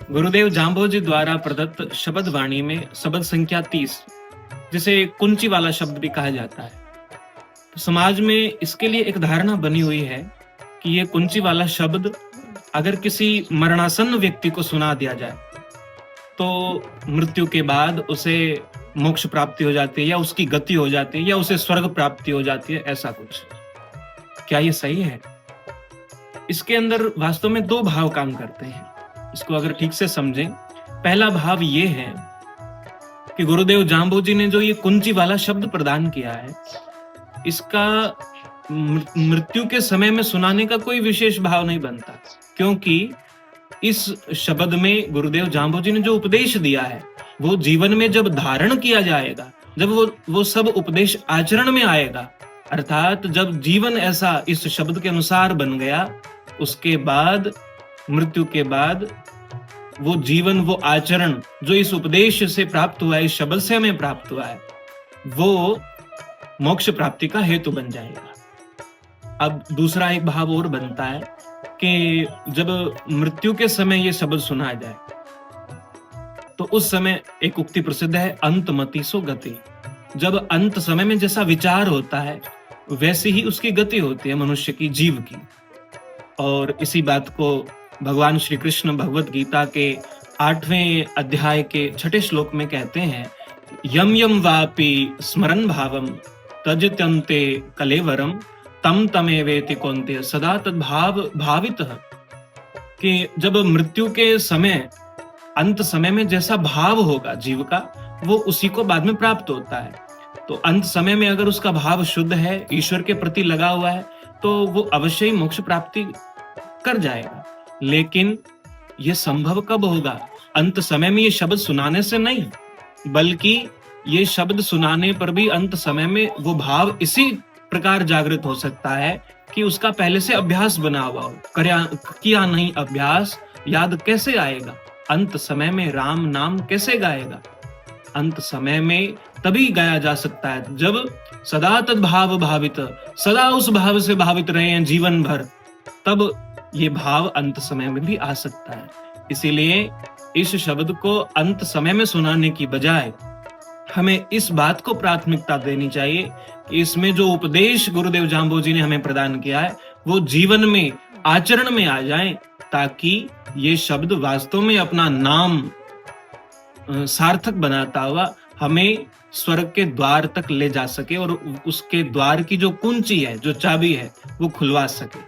गुरुदेव जाम्बो जी द्वारा प्रदत्त शब्द वाणी में शब्द संख्या 30, जिसे कुंची वाला शब्द भी कहा जाता है। तो समाज में इसके लिए एक धारणा बनी हुई है कि ये कुंची वाला शब्द अगर किसी मरणासन्न व्यक्ति को सुना दिया जाए तो मृत्यु के बाद उसे मोक्ष प्राप्ति हो जाती है, या उसकी गति हो जाती है, या उसे स्वर्ग प्राप्ति हो जाती है, ऐसा कुछ। क्या ये सही है? इसके अंदर वास्तव में दो भाव काम करते हैं। इसको अगर ठीक से समझें, पहला भाव ये है कि गुरुदेव जाम्बो जी ने जो ये कुंची वाला शब्द प्रदान किया है, इसका मृत्यु के समय में सुनाने का कोई विशेष भाव नहीं बनता, क्योंकि इस शब्द में गुरुदेव जाम्बो जी ने जो उपदेश दिया है वो जीवन में जब धारण किया जाएगा, जब वो सब उपदेश आचरण में आएगा, अर्थात जब जीवन ऐसा इस शब्द के अनुसार बन गया, उसके बाद मृत्यु के बाद वो जीवन, वो आचरण जो इस उपदेश से प्राप्त हुआ है, इस शब्द से हमें प्राप्त हुआ है, वो मोक्ष प्राप्ति का हेतु बन जाएगा। अब दूसरा एक भाव और बनता है कि जब मृत्यु के समय ये शब्द सुना जाए तो उस समय एक उक्ति प्रसिद्ध है, अंतमति सो गति। जब अंत समय में जैसा विचार होता है वैसी ही उसकी गति होती है मनुष्य की, जीव की। और इसी बात को भगवान श्री कृष्ण भगवत गीता के 8वें अध्याय के 6ठे श्लोक में कहते हैं, यम यम वापि स्मरन भावम तजत्यन्ते कलेवरम तम तमेवेति कौन्तेय सदा तद्भाव भावितः। कि जब मृत्यु के समय, अंत समय में जैसा भाव होगा जीव का, वो उसी को बाद में प्राप्त होता है। तो अंत समय में अगर उसका भाव शुद्ध है, ईश्वर के प्रति लगा हुआ है, तो वो अवश्य ही मोक्ष प्राप्ति कर जाएगा। लेकिन ये संभव कब होगा? अंत समय में ये शब्द सुनाने से नहीं, बल्कि ये शब्द सुनाने पर भी अंत समय में वो भाव इसी प्रकार जागृत हो सकता है कि उसका पहले से अभ्यास बना हुआ हो। किया नहीं अभ्यास, याद कैसे आएगा? अंत समय में राम नाम कैसे गाएगा? अंत समय में तभी गाया जा सकता है जब सदा तद्भाव भावित, सदा उस भाव से भावित रहे हैं जीवन भर, तब ये भाव अंत समय में भी आ सकता है। इसीलिए इस शब्द को अंत समय में सुनाने की बजाय हमें इस बात को प्राथमिकता देनी चाहिए कि इसमें जो उपदेश गुरुदेव जाम्बो जी ने हमें प्रदान किया है वो जीवन में, आचरण में आ जाए, ताकि ये शब्द वास्तव में अपना नाम सार्थक बनाता हुआ हमें स्वर्ग के द्वार तक ले जा सके और उसके द्वार की जो कुंची है, जो चाबी है, वो खुलवा सके।